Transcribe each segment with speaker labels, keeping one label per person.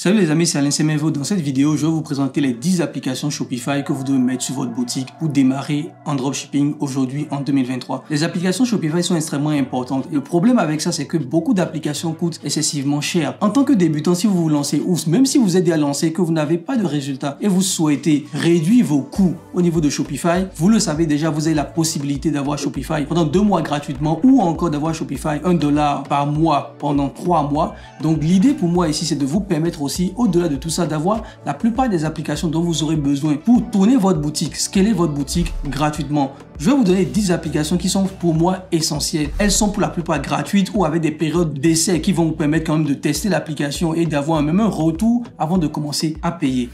Speaker 1: Salut les amis, c'est Alain Semenvo. Dans cette vidéo, je vais vous présenter les 10 applications Shopify que vous devez mettre sur votre boutique pour démarrer en dropshipping aujourd'hui en 2023. Les applications Shopify sont extrêmement importantes. Le problème avec ça, c'est que beaucoup d'applications coûtent excessivement cher. En tant que débutant, si vous vous lancez ou même si vous êtes déjà lancé, que vous n'avez pas de résultat et vous souhaitez réduire vos coûts au niveau de Shopify, vous le savez déjà, vous avez la possibilité d'avoir Shopify pendant 2 mois gratuitement ou encore d'avoir Shopify $1 par mois pendant 3 mois. Donc l'idée pour moi ici, c'est de vous permettre aussi, au-delà de tout ça, d'avoir la plupart des applications dont vous aurez besoin pour tourner votre boutique, scaler votre boutique gratuitement. Je vais vous donner 10 applications qui sont pour moi essentielles. Elles sont pour la plupart gratuites ou avec des périodes d'essai qui vont vous permettre quand même de tester l'application et d'avoir même un retour avant de commencer à payer.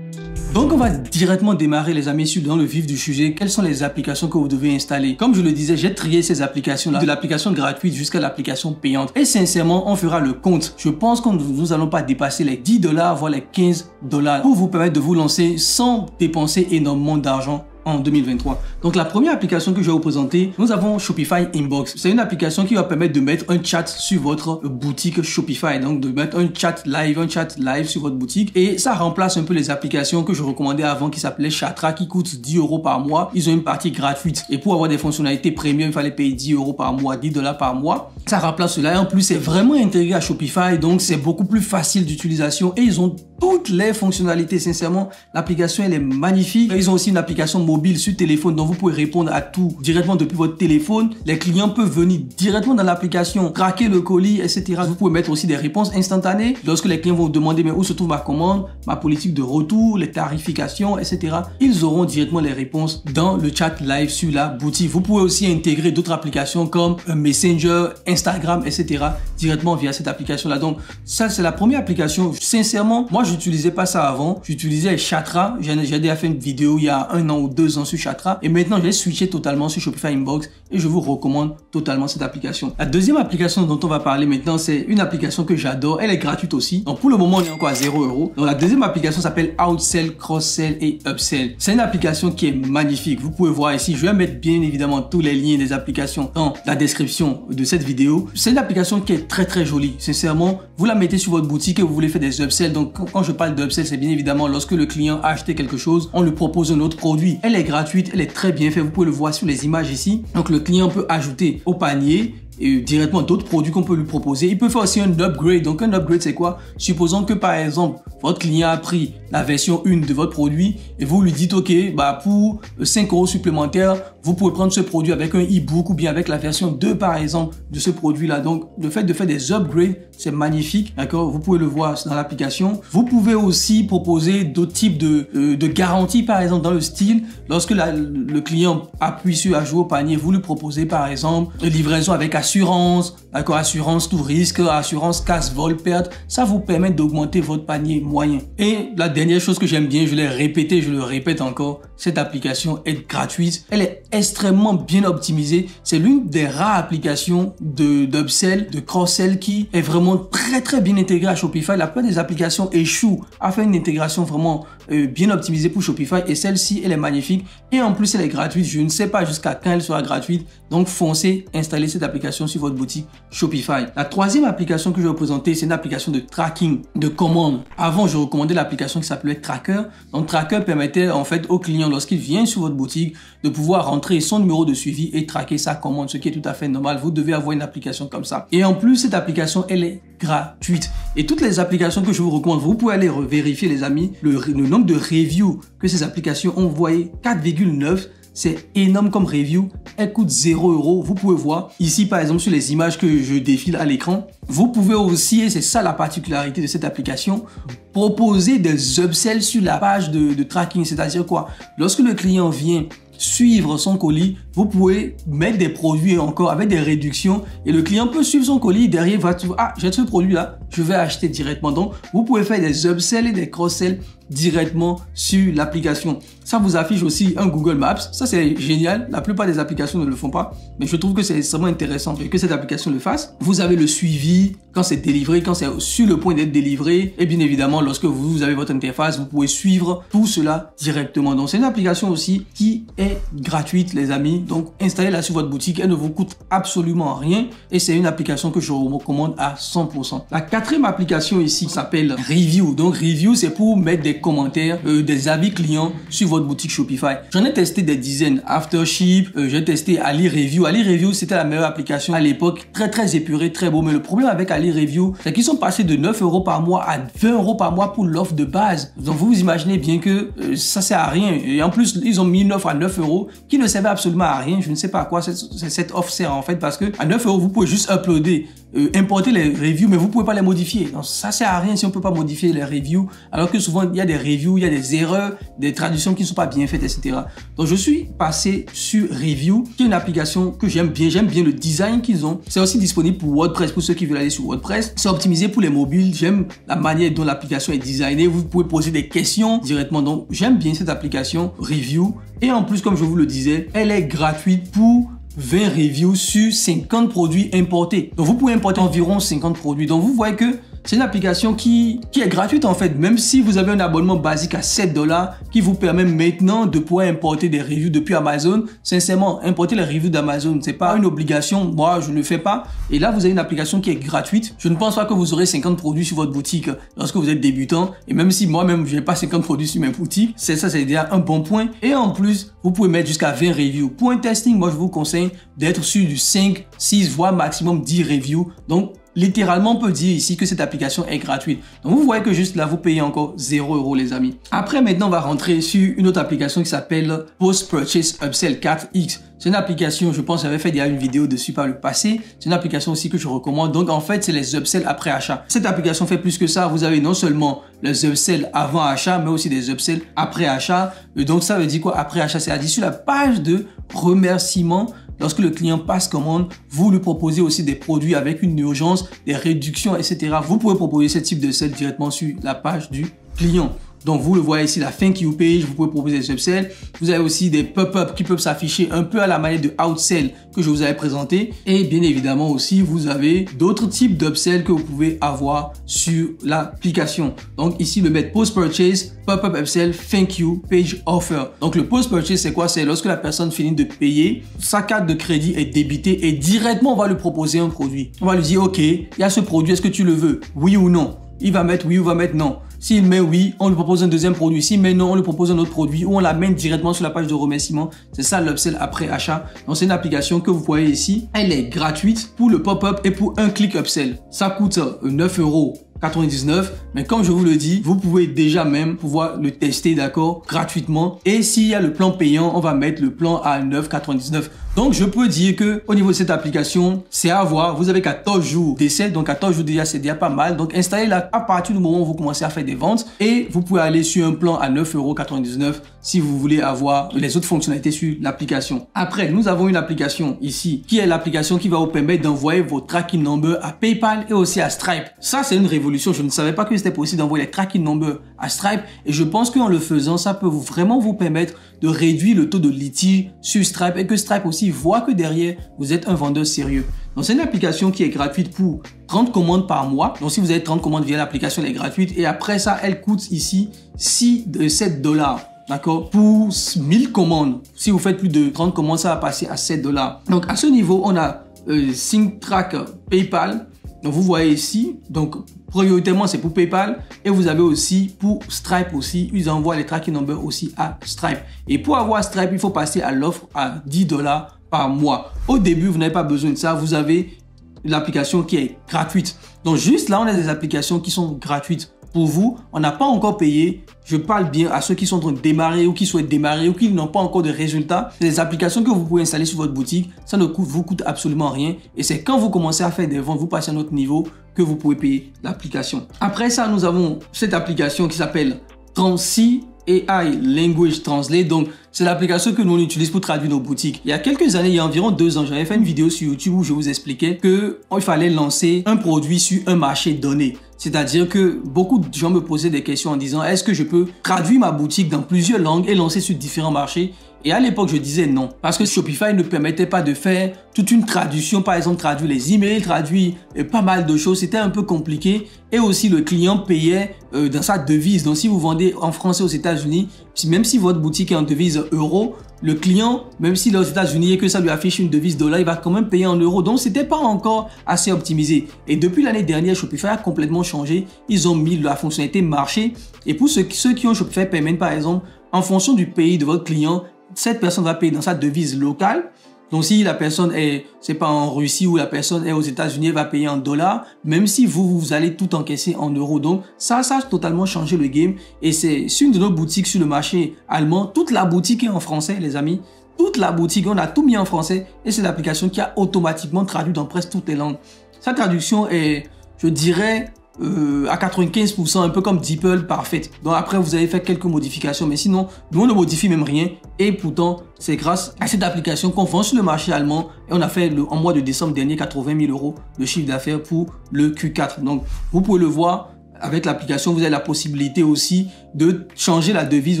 Speaker 1: Donc on va directement démarrer les amis dans le vif du sujet. Quelles sont les applications que vous devez installer? Comme je le disais, j'ai trié ces applications-là, de l'application gratuite jusqu'à l'application payante. Et sincèrement, on fera le compte. Je pense que nous n'allons pas dépasser les $10, voire les $15 pour vous permettre de vous lancer sans dépenser énormément d'argent en 2023. Donc la première application que je vais vous présenter, nous avons Shopify Inbox. C'est une application qui va permettre de mettre un chat sur votre boutique Shopify. Donc de mettre un chat live sur votre boutique. Et ça remplace un peu les applications que je recommandais avant qui s'appelaient Chatra, qui coûtent $10 par mois. Ils ont une partie gratuite. Et pour avoir des fonctionnalités premium, il fallait payer $10 par mois, $10 par mois. Ça remplace cela. Et en plus, c'est vraiment intégré à Shopify. Donc c'est beaucoup plus facile d'utilisation. Et ils ont toutes les fonctionnalités. Sincèrement, l'application, elle est magnifique. Ils ont aussi une application mobile sur téléphone dont vous pouvez répondre à tout directement depuis votre téléphone. Les clients peuvent venir directement dans l'application, traquer le colis, etc. Vous pouvez mettre aussi des réponses instantanées. Lorsque les clients vont vous demander mais où se trouve ma commande, ma politique de retour, les tarifications, etc. Ils auront directement les réponses dans le chat live sur la boutique. Vous pouvez aussi intégrer d'autres applications comme Messenger, Instagram, etc. directement via cette application-là. Donc ça, c'est la première application. Sincèrement, moi, j'utilisais pas ça avant. J'utilisais Chatra. J'ai déjà fait une vidéo il y a 1 an ou 2 ans sur Chatra. Et maintenant, j'ai switché totalement sur Shopify Inbox et je vous recommande totalement cette application. La deuxième application dont on va parler maintenant, c'est une application que j'adore. Elle est gratuite aussi. Donc, pour le moment, on est encore à $0. Donc, la deuxième application s'appelle Outsell, Cross-Sell et Upsell. C'est une application qui est magnifique. Vous pouvez voir ici. Je vais mettre bien évidemment tous les liens des applications dans la description de cette vidéo. C'est une application qui est très jolie. Sincèrement, vous la mettez sur votre boutique et vous voulez faire des upsells. Donc, quand je parle d'upsell, c'est bien évidemment lorsque le client a acheté quelque chose, on lui propose un autre produit. Elle est gratuite, elle est très bien faite. Vous pouvez le voir sur les images ici. Donc, le client peut ajouter au panier et directement d'autres produits qu'on peut lui proposer. Il peut faire aussi un upgrade. Donc un upgrade, c'est quoi? Supposons que par exemple, votre client a pris la version 1 de votre produit et vous lui dites ok, bah pour 5 € supplémentaires, vous pouvez prendre ce produit avec un e-book ou bien avec la version 2 par exemple de ce produit là. Donc le fait de faire des upgrades, c'est magnifique, d'accord? Vous pouvez le voir dans l'application. Vous pouvez aussi proposer d'autres types de garanties, par exemple dans le style, lorsque le client appuie sur ajout au panier, vous lui proposez par exemple une livraison avec assurance, d'accord, assurance tout risque, assurance casse, vol, perte. Ça vous permet d'augmenter votre panier moyen. Et la dernière chose que j'aime bien, je l'ai répété, je le répète encore, cette application est gratuite. Elle est extrêmement bien optimisée. C'est l'une des rares applications d'upsell, de cross-sell qui est vraiment très bien intégrée à Shopify. La plupart des applications échouent à faire une intégration vraiment bien optimisée pour Shopify et celle-ci, elle est magnifique. Et en plus, elle est gratuite. Je ne sais pas jusqu'à quand elle sera gratuite. Donc, foncez, installez cette application sur votre boutique Shopify. La troisième application que je vais vous présenter, c'est une application de tracking de commandes. Avant, je recommandais l'application qui s'appelait Tracker. Donc, Tracker permettait en fait au client, lorsqu'il vient sur votre boutique, de pouvoir rentrer son numéro de suivi et traquer sa commande, ce qui est tout à fait normal. Vous devez avoir une application comme ça. Et en plus, cette application, elle est gratuite. Et toutes les applications que je vous recommande, vous pouvez aller vérifier les amis, le nombre de reviews que ces applications ont. Vous voyez 4,9. C'est énorme comme review. Elle coûte $0. Vous pouvez voir ici, par exemple, sur les images que je défile à l'écran. Vous pouvez aussi, et c'est ça la particularité de cette application, proposer des upsells sur la page de tracking. C'est-à-dire quoi? Lorsque le client vient suivre son colis, vous pouvez mettre des produits encore avec des réductions et le client peut suivre son colis. Derrière, va trouver, ah, j'ai ce produit là, je vais acheter directement. Donc, vous pouvez faire des upsells et des cross-sells directement sur l'application. Ça vous affiche aussi un Google Maps. Ça, c'est génial. La plupart des applications ne le font pas, mais je trouve que c'est extrêmement intéressant que cette application le fasse. Vous avez le suivi quand c'est délivré, quand c'est sur le point d'être délivré. Et bien évidemment, lorsque vous avez votre interface, vous pouvez suivre tout cela directement. Donc, c'est une application aussi qui est gratuite, les amis. Donc, installez-la sur votre boutique. Elle ne vous coûte absolument rien. Et c'est une application que je vous recommande à 100%. La quatrième application ici s'appelle Review. Donc, Review, c'est pour mettre des commentaires, des avis clients sur votre boutique Shopify. J'en ai testé des dizaines. Aftership, j'ai testé Ali Review. Ali Review, c'était la meilleure application à l'époque. Très épuré, très beau. Mais le problème avec Ali Review, c'est qu'ils sont passés de 9 € par mois à 20 € par mois pour l'offre de base. Donc, vous imaginez bien que ça sert à rien. Et en plus, ils ont mis une offre à 9 € qui ne servait absolument à rien. Je ne sais pas à quoi cette offre sert en fait, parce que à 9 €, vous pouvez juste uploader, importer les reviews, mais vous pouvez pas les modifier. Donc, ça sert à rien si on peut pas modifier les reviews, alors que souvent, il y a des reviews, il y a des erreurs, des traductions qui ne sont pas bien faites, etc. Donc, je suis passé sur Review, qui est une application que j'aime bien. J'aime bien le design qu'ils ont. C'est aussi disponible pour WordPress, pour ceux qui veulent aller sur WordPress. C'est optimisé pour les mobiles. J'aime la manière dont l'application est designée. Vous pouvez poser des questions directement. Donc, j'aime bien cette application Review. Et en plus, comme je vous le disais, elle est gratuite pour 20 reviews sur 50 produits importés. Donc, vous pouvez importer environ 50 produits. Donc, vous voyez que c'est une application qui est gratuite en fait, même si vous avez un abonnement basique à 7 $ qui vous permet maintenant de pouvoir importer des reviews depuis Amazon. Sincèrement, importer les reviews d'Amazon, c'est pas une obligation. Moi, je ne le fais pas. Et là, vous avez une application qui est gratuite. Je ne pense pas que vous aurez 50 produits sur votre boutique lorsque vous êtes débutant. Et même si moi-même, je n'ai pas 50 produits sur mes boutiques, c'est déjà un bon point. Et en plus, vous pouvez mettre jusqu'à 20 reviews. Pour un testing, moi, je vous conseille d'être sur du 5, 6, voire maximum 10 reviews. Donc, littéralement, on peut dire ici que cette application est gratuite. Donc, vous voyez que juste là, vous payez encore 0 € les amis. Après, maintenant, on va rentrer sur une autre application qui s'appelle Post Purchase Upsell 4X. C'est une application, je pense, j'avais fait déjà une vidéo dessus par le passé. C'est une application aussi que je recommande. Donc, en fait, c'est les upsells après achat. Cette application fait plus que ça. Vous avez non seulement les upsells avant achat, mais aussi des upsells après achat. Et donc, ça veut dire quoi après achat? C'est-à-dire sur la page de remerciement. Lorsque le client passe commande, vous lui proposez aussi des produits avec une urgence, des réductions, etc. Vous pouvez proposer ce type de upsell directement sur la page du client. Donc, vous le voyez ici, la thank you page, vous pouvez proposer des upsells. Vous avez aussi des pop-up qui peuvent s'afficher un peu à la manière de outsell que je vous avais présenté. Et bien évidemment aussi, vous avez d'autres types d'upsells que vous pouvez avoir sur l'application. Donc, ici, le mettre post-purchase, pop-up upsell, thank you, page offer. Donc, le post-purchase, c'est quoi? C'est lorsque la personne finit de payer, sa carte de crédit est débitée et directement, on va lui proposer un produit. On va lui dire, OK, il y a ce produit, est-ce que tu le veux? Oui ou non? Il va mettre oui ou va mettre non. S'il met oui, on lui propose un deuxième produit. S'il met non, on lui propose un autre produit ou on l'amène directement sur la page de remerciement. C'est ça l'upsell après achat. Donc, c'est une application que vous voyez ici. Elle est gratuite pour le pop-up et pour un click upsell. Ça coûte 9,99 €. Mais comme je vous le dis, vous pouvez déjà même pouvoir le tester, d'accord, gratuitement. Et s'il y a le plan payant, on va mettre le plan à 9,99 €. Donc, je peux dire que au niveau de cette application, c'est à voir. Vous avez 14 jours d'essai. Donc, 14 jours déjà, c'est déjà pas mal. Donc, installez-la à partir du moment où vous commencez à faire des ventes. Et vous pouvez aller sur un plan à 9,99 € si vous voulez avoir les autres fonctionnalités sur l'application. Après, nous avons une application ici qui est l'application qui va vous permettre d'envoyer vos tracking numbers à PayPal et aussi à Stripe. Ça, c'est une révolution. Je ne savais pas que c'était possible d'envoyer les tracking numbers à Stripe. Et je pense qu'en le faisant, ça peut vraiment vous permettre de réduire le taux de litige sur Stripe et que Stripe aussi voit que derrière, vous êtes un vendeur sérieux. Donc, c'est une application qui est gratuite pour 30 commandes par mois. Donc, si vous avez 30 commandes via l'application, elle est gratuite. Et après ça, elle coûte ici 7 $. D'accord? Pour 1000 commandes. Si vous faites plus de 30 commandes, ça va passer à 7 $. Donc, à ce niveau, on a SyncTrack PayPal. Donc, vous voyez ici. Donc, prioritairement, c'est pour PayPal. Et vous avez aussi pour Stripe aussi. Ils envoient les tracking numbers aussi à Stripe. Et pour avoir Stripe, il faut passer à l'offre à 10 $ par mois. Au début, vous n'avez pas besoin de ça. Vous avez l'application qui est gratuite. Donc, juste là, on a des applications qui sont gratuites. Pour vous, on n'a pas encore payé. Je parle bien à ceux qui sont en train de démarrer ou qui souhaitent démarrer ou qui n'ont pas encore de résultats. C'est des applications que vous pouvez installer sur votre boutique. Ça ne vous coûte absolument rien. Et c'est quand vous commencez à faire des ventes, vous passez à un autre niveau que vous pouvez payer l'application. Après ça, nous avons cette application qui s'appelle Transy AI Language Translate. Donc, c'est l'application que nous on utilise pour traduire nos boutiques. Il y a quelques années, il y a environ 2 ans, j'avais fait une vidéo sur YouTube où je vous expliquais qu'il fallait lancer un produit sur un marché donné. C'est-à-dire que beaucoup de gens me posaient des questions en disant est-ce que je peux traduire ma boutique dans plusieurs langues et lancer sur différents marchés? Et à l'époque, je disais non. Parce que Shopify ne permettait pas de faire toute une traduction. Par exemple, traduire les emails, traduire pas mal de choses. C'était un peu compliqué. Et aussi, le client payait dans sa devise. Donc, si vous vendez en français aux États-Unis, même si votre boutique est en devise euro, le client, même s'il est aux États-Unis et que ça lui affiche une devise dollar, il va quand même payer en euros. Donc, c'était pas encore assez optimisé. Et depuis l'année dernière, Shopify a complètement changé. Ils ont mis la fonctionnalité marché. Et pour ceux qui ont Shopify Payment, par exemple, en fonction du pays de votre client, cette personne va payer dans sa devise locale. Donc, si la personne est, c'est pas en Russie ou la personne est aux États-Unis, elle va payer en dollars, même si vous allez tout encaisser en euros. Donc, ça a totalement changé le game. Et c'est sur une de nos boutiques sur le marché allemand. Toute la boutique est en français, les amis. Toute la boutique, on a tout mis en français. Et c'est l'application qui a automatiquement traduit dans presque toutes les langues. Sa traduction est, je dirais, à 95%, un peu comme DeepL, parfaite. Donc après, vous avez fait quelques modifications, mais sinon, nous on ne modifie même rien. Et pourtant, c'est grâce à cette application qu'on vend sur le marché allemand. Et on a fait en mois de décembre dernier 80 000 € de chiffre d'affaires pour le Q4. Donc, vous pouvez le voir. Avec l'application, vous avez la possibilité aussi de changer la devise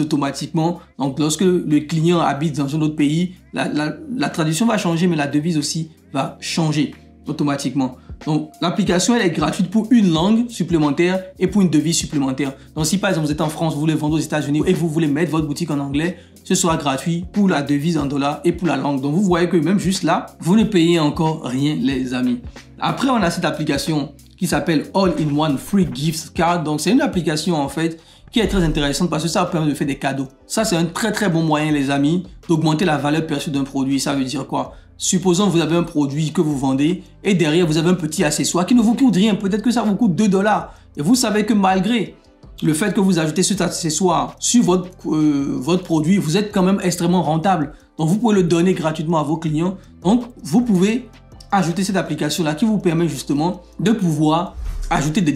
Speaker 1: automatiquement. Donc, lorsque le client habite dans un autre pays, la traduction va changer, mais la devise aussi va changer automatiquement. Donc, l'application, elle est gratuite pour une langue supplémentaire et pour une devise supplémentaire. Donc, si par exemple, vous êtes en France, vous voulez vendre aux États-Unis et vous voulez mettre votre boutique en anglais, ce sera gratuit pour la devise en dollars et pour la langue. Donc, vous voyez que même juste là, vous ne payez encore rien, les amis. Après, on a cette application qui s'appelle All-in-One Free Gift Card. Donc, c'est une application, en fait, qui est très intéressante parce que ça vous permet de faire des cadeaux. Ça, c'est un très, très bon moyen, les amis, d'augmenter la valeur perçue d'un produit. Ça veut dire quoi? Supposons que vous avez un produit que vous vendez et derrière, vous avez un petit accessoire qui ne vous coûte rien. Peut-être que ça vous coûte 2 $. Et vous savez que malgré le fait que vous ajoutez cet accessoire sur votre produit, vous êtes quand même extrêmement rentable. Donc, vous pouvez le donner gratuitement à vos clients. Donc, vous pouvez ajouter cette application-là qui vous permet justement de pouvoir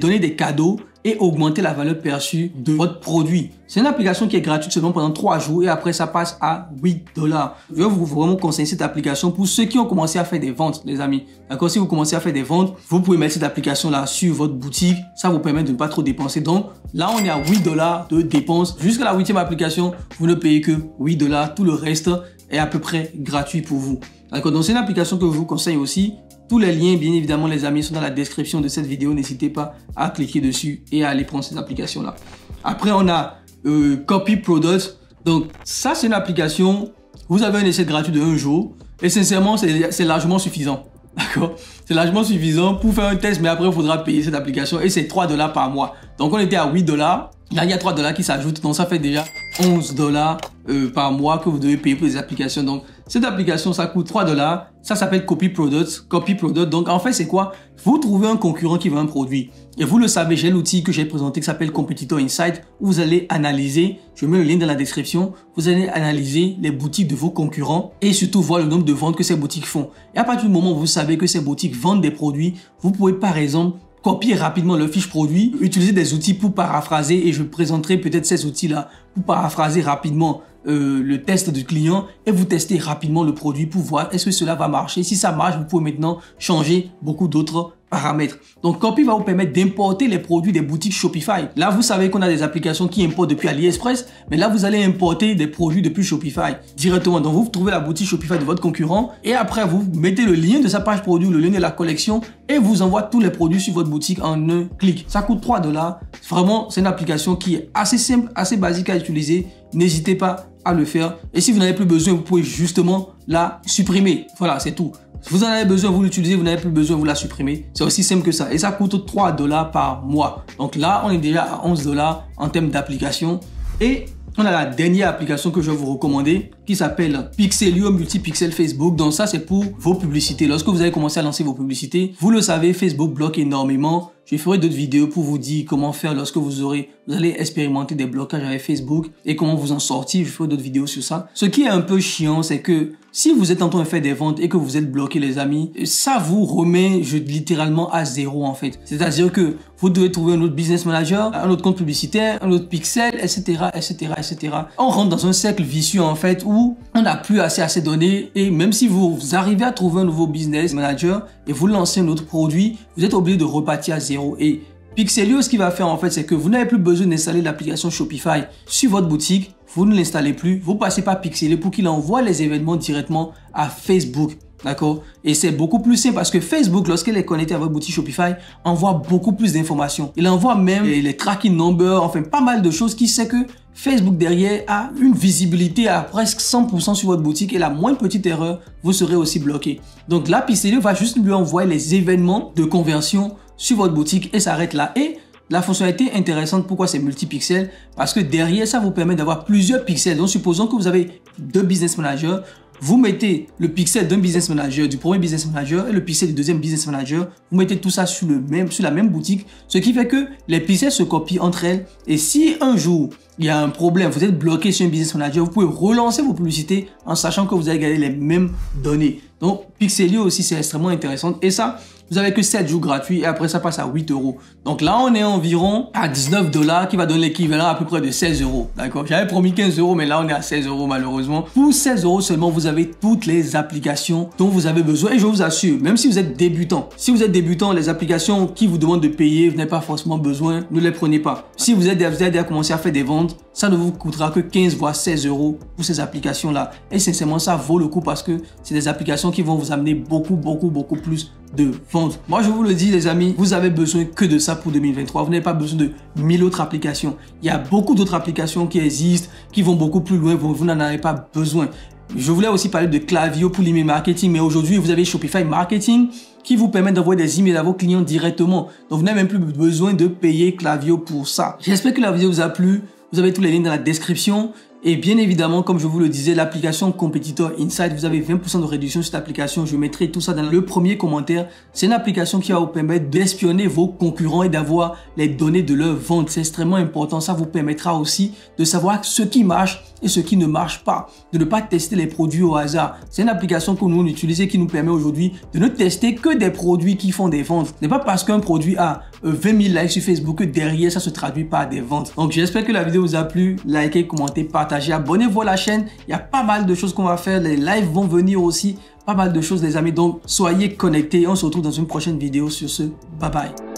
Speaker 1: donner des cadeaux et augmenter la valeur perçue de votre produit. C'est une application qui est gratuite seulement pendant 3 jours et après ça passe à 8 $. Je vais vous vraiment conseiller cette application pour ceux qui ont commencé à faire des ventes, les amis. D'accord? Si vous commencez à faire des ventes, vous pouvez mettre cette application-là sur votre boutique. Ça vous permet de ne pas trop dépenser. Donc là, on est à 8 $ de dépenses. Jusqu'à la 8e application, vous ne payez que 8 $. Tout le reste est à peu près gratuit pour vous. D'accord? Donc c'est une application que je vous conseille aussi. Tous les liens, bien évidemment, les amis, sont dans la description de cette vidéo. N'hésitez pas à cliquer dessus et à aller prendre ces applications-là. Après, on a Copy Product. Donc, ça, c'est une application. Vous avez un essai gratuit de 1 jour. Et sincèrement, c'est largement suffisant. D'accord? C'est largement suffisant pour faire un test, mais après, il faudra payer cette application. Et c'est 3 $ par mois. Donc, on était à 8 $. Là, il y a 3 $ qui s'ajoutent. Donc, ça fait déjà 11 $ par mois que vous devez payer pour les applications. Donc, cette application, ça coûte 3 $. Ça s'appelle Copy Product. Copy Product. Donc, en fait, c'est quoi? Vous trouvez un concurrent qui vend un produit. Et vous le savez, j'ai l'outil que j'ai présenté qui s'appelle Competitor Insight où vous allez analyser, je mets le lien dans la description, vous allez analyser les boutiques de vos concurrents et surtout voir le nombre de ventes que ces boutiques font. Et à partir du moment où vous savez que ces boutiques vendent des produits, vous pouvez par exemple copier rapidement leur fiche produit, utiliser des outils pour paraphraser et je présenterai peut-être ces outils-là pour paraphraser rapidement le test du client et vous testez rapidement le produit pour voir est-ce que cela va marcher. Si ça marche, vous pouvez maintenant changer beaucoup d'autres paramètres. Donc, Copy va vous permettre d'importer les produits des boutiques Shopify. Là, vous savez qu'on a des applications qui importent depuis AliExpress, mais là, vous allez importer des produits depuis Shopify directement. Donc, vous trouvez la boutique Shopify de votre concurrent et après, vous mettez le lien de sa page produit, le lien de la collection et vous envoie tous les produits sur votre boutique en un clic. Ça coûte 3 $. Vraiment, c'est une application qui est assez simple, assez basique à utiliser. N'hésitez pas à le faire. Et si vous n'avez plus besoin, vous pouvez justement la supprimer. Voilà, c'est tout. Si vous en avez besoin, vous l'utilisez, vous n'avez plus besoin, vous la supprimez. C'est aussi simple que ça. Et ça coûte 3 $ par mois. Donc là, on est déjà à 11 $ en termes d'application. Et on a la dernière application que je vais vous recommander qui s'appelle Pixelio Multipixel Facebook. Donc ça, c'est pour vos publicités. Lorsque vous allez commencer à lancer vos publicités, vous le savez, Facebook bloque énormément. Je ferai d'autres vidéos pour vous dire comment faire lorsque vous allez expérimenter des blocages avec Facebook et comment vous en sortir. Je ferai d'autres vidéos sur ça. Ce qui est un peu chiant, c'est que si vous êtes en train de faire des ventes et que vous êtes bloqué, les amis, ça vous remet littéralement à zéro en fait. C'est-à-dire que vous devez trouver un autre business manager, un autre compte publicitaire, un autre pixel, etc., etc., etc. On rentre dans un cercle vicieux en fait où on n'a plus assez à se donner et même si vous arrivez à trouver un nouveau business manager et vous lancez un autre produit, vous êtes obligé de repartir à zéro. Et Pixelio, ce qu'il va faire en fait, c'est que vous n'avez plus besoin d'installer l'application Shopify sur votre boutique. Vous ne l'installez plus, vous passez par Pixelio pour qu'il envoie les événements directement à Facebook. D'accord? Et c'est beaucoup plus simple parce que Facebook, lorsqu'il est connecté à votre boutique Shopify, envoie beaucoup plus d'informations. Il envoie même les tracking numbers, enfin pas mal de choses qui sait que Facebook derrière a une visibilité à presque 100% sur votre boutique et la moindre petite erreur, vous serez aussi bloqué. Donc là, Pixelio va juste lui envoyer les événements de conversion sur votre boutique et s'arrête là. Et la fonctionnalité intéressante, pourquoi c'est multipixel? Parce que derrière, ça vous permet d'avoir plusieurs pixels. Donc, supposons que vous avez 2 business managers. Vous mettez le pixel d'un business manager, du premier business manager et le pixel du deuxième business manager. Vous mettez tout ça sur la même boutique, ce qui fait que les pixels se copient entre elles. Et si un jour, il y a un problème, vous êtes bloqué sur un business manager, vous pouvez relancer vos publicités en sachant que vous allez garder les mêmes données. Donc, Pixelio aussi, c'est extrêmement intéressant. Et ça, vous avez que 7 jours gratuits et après, ça passe à 8 €. Donc là, on est environ à 19 $ qui va donner l'équivalent à peu près de 16 €. D'accord? J'avais promis 15 €, mais là, on est à 16 € malheureusement. Pour 16 € seulement, vous avez toutes les applications dont vous avez besoin. Et je vous assure, même si vous êtes débutant, les applications qui vous demandent de payer, vous n'avez pas forcément besoin, ne les prenez pas. Si vous avez déjà commencé à faire des ventes, ça ne vous coûtera que 15 voire 16 € pour ces applications-là. Et sincèrement, ça vaut le coup parce que c'est des applications qui vont vous amener beaucoup plus de ventes. Moi, je vous le dis, les amis, vous avez besoin que de ça pour 2023. Vous n'avez pas besoin de 1000 autres applications. Il y a beaucoup d'autres applications qui existent, qui vont beaucoup plus loin. Vous n'en avez pas besoin. Je voulais aussi parler de Klaviyo pour l'email marketing, mais aujourd'hui, vous avez Shopify Marketing qui vous permet d'envoyer des emails à vos clients directement. Donc, vous n'avez même plus besoin de payer Klaviyo pour ça. J'espère que la vidéo vous a plu. Vous avez tous les liens dans la description. Et bien évidemment, comme je vous le disais, l'application Competitor Insight, vous avez 20% de réduction sur cette application. Je mettrai tout ça dans le premier commentaire. C'est une application qui va vous permettre d'espionner vos concurrents et d'avoir les données de leurs ventes. C'est extrêmement important. Ça vous permettra aussi de savoir ce qui marche et ce qui ne marche pas. De ne pas tester les produits au hasard. C'est une application que nous utilisons et qui nous permet aujourd'hui de ne tester que des produits qui font des ventes. Ce n'est pas parce qu'un produit a 20 000 likes sur Facebook que derrière ça se traduit par des ventes. Donc j'espère que la vidéo vous a plu. Likez, commentez, partagez, abonnez-vous à la chaîne. Il y a pas mal de choses qu'on va faire. Les lives vont venir aussi. Pas mal de choses les amis. Donc soyez connectés. On se retrouve dans une prochaine vidéo. Sur ce, bye bye.